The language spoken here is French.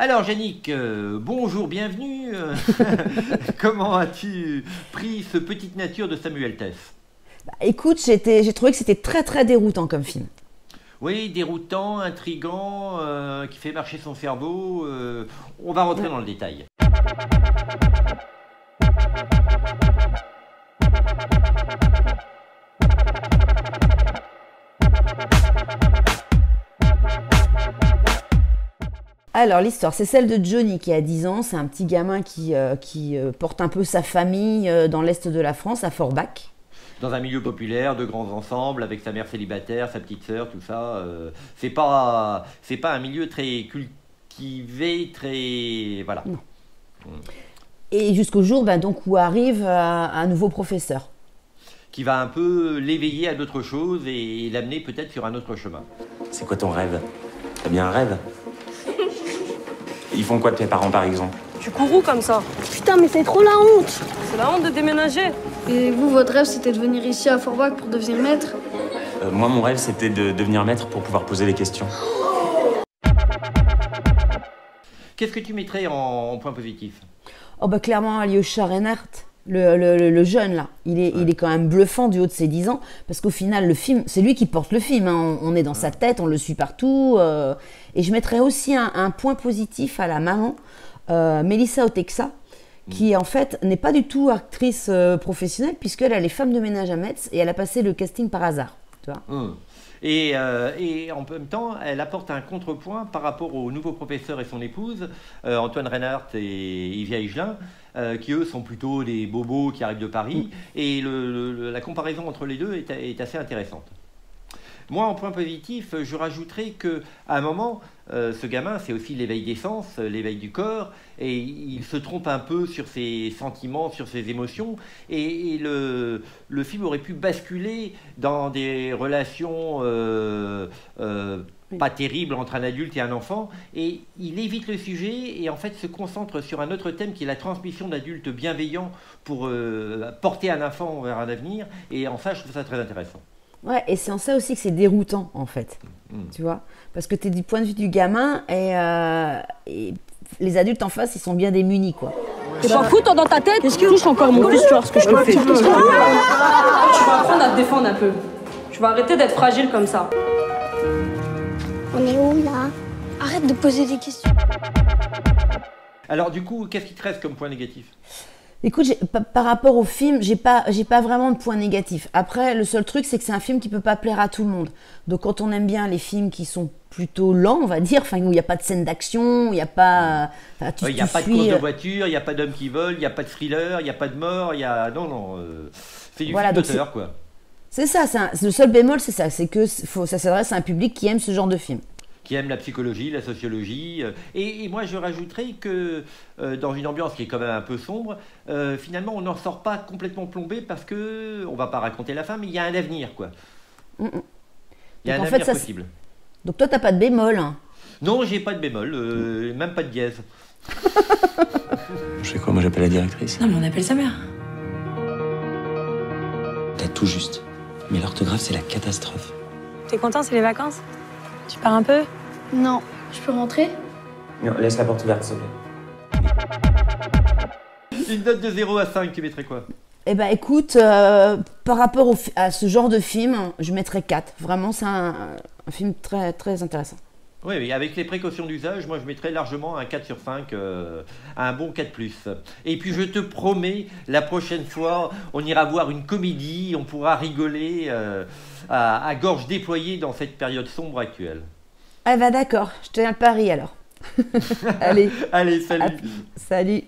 Alors Yannick, bonjour, bienvenue. Comment as-tu pris ce Petite Nature de Samuel Tess? Écoute, j'ai trouvé que c'était très déroutant comme film. Oui, déroutant, intriguant, qui fait marcher son cerveau. On va rentrer dans le détail. Alors l'histoire, c'est celle de Johnny qui a 10 ans. C'est un petit gamin qui porte un peu sa famille dans l'est de la France, à Forbach. Dans un milieu populaire, de grands ensembles, avec sa mère célibataire, sa petite sœur, tout ça. C'est pas un milieu très cultivé, très... Voilà. Non. Et jusqu'au jour donc, où arrive un nouveau professeur. Qui va un peu l'éveiller à d'autres choses et l'amener peut-être sur un autre chemin. C'est quoi ton rêve? T'as bien un rêve? Ils font quoi de tes parents, par exemple? Tu cours où comme ça? Putain, mais c'est trop la honte! C'est la honte de déménager. Et vous, votre rêve, c'était de venir ici à Forbach pour devenir maître? Moi, mon rêve, c'était de devenir maître pour pouvoir poser les questions. Qu'est-ce que tu mettrais en point positif? Oh bah clairement, Alyosha Reinhardt, le jeune là, il est quand même bluffant du haut de ses 10 ans, parce qu'au final, le film, c'est lui qui porte le film, hein. On est dans sa tête, on le suit partout. Et je mettrais aussi un point positif à la maman, Melissa Otexa, qui en fait n'est pas du tout actrice professionnelle, puisqu'elle est femme de ménage à Metz, et elle a passé le casting par hasard. Tu vois. Et en même temps, elle apporte un contrepoint par rapport au nouveau professeur et son épouse, Antoine Reinhardt et Yvia Higelin, qui eux sont plutôt des bobos qui arrivent de Paris. Et la comparaison entre les deux est assez intéressante. Moi, en point positif, je rajouterais qu'à un moment, ce gamin, c'est aussi l'éveil des sens, l'éveil du corps, et il se trompe un peu sur ses sentiments, sur ses émotions, et le film aurait pu basculer dans des relations pas terribles entre un adulte et un enfant, et il évite le sujet et en fait se concentre sur un autre thème qui est la transmission d'adultes bienveillants pour porter un enfant vers un avenir, et en ça, je trouve ça très intéressant. Ouais, et c'est en ça aussi que c'est déroutant, en fait. Tu vois? Parce que tu es du point de vue du gamin et les adultes en face, ils sont bien démunis, quoi. Tu t'en fous, toi, dans ta tête? Est-ce que touche encore mon fils, tu vois ce que je peux faire? Tu vas apprendre à te défendre un peu. Tu vas arrêter d'être fragile comme ça. On est où, là? Arrête de poser des questions. Alors du coup, qu'est-ce qui te reste comme point négatif? Écoute, par rapport au film, j'ai pas vraiment de point négatif. Après, le seul truc, c'est que c'est un film qui peut pas plaire à tout le monde. Donc, quand on aime bien les films qui sont plutôt lents, on va dire, enfin, où il n'y a pas de scène d'action, il n'y a pas... Il n'y a pas de course de voiture, il n'y a pas d'hommes qui volent, il n'y a pas de thriller, il n'y a pas de mort, il y a... Non, c'est du film d'auteur, quoi. C'est ça, le seul bémol, c'est ça, c'est que ça s'adresse à un public qui aime ce genre de film. Qui aime la psychologie, la sociologie. Et moi, je rajouterais que dans une ambiance qui est quand même un peu sombre, finalement, on n'en sort pas complètement plombé parce que, on ne va pas raconter la fin, mais il y a un avenir, quoi. Il y a un avenir possible. Donc toi, tu n'as pas de bémol, hein? Non, j'ai pas de bémol, même pas de dièse. Je fais quoi? Moi, j'appelle la directrice. Non, mais on appelle sa mère. T'as tout juste. Mais l'orthographe, c'est la catastrophe. T'es content, c'est les vacances? Tu pars un peu? Non. Je peux rentrer? Non, laisse la porte ouverte, s'il te plaît. Une note de 0 à 5, tu mettrais quoi? Eh ben écoute, par rapport à ce genre de film, je mettrais 4. Vraiment, c'est un film très intéressant. Oui, mais avec les précautions d'usage, moi je mettrais largement un 4 sur 5, un bon 4+. Et puis je te promets, la prochaine fois, on ira voir une comédie, on pourra rigoler à gorge déployée dans cette période sombre actuelle. Ah bah d'accord, je te tiens le pari alors. Allez. Allez, salut. Salut.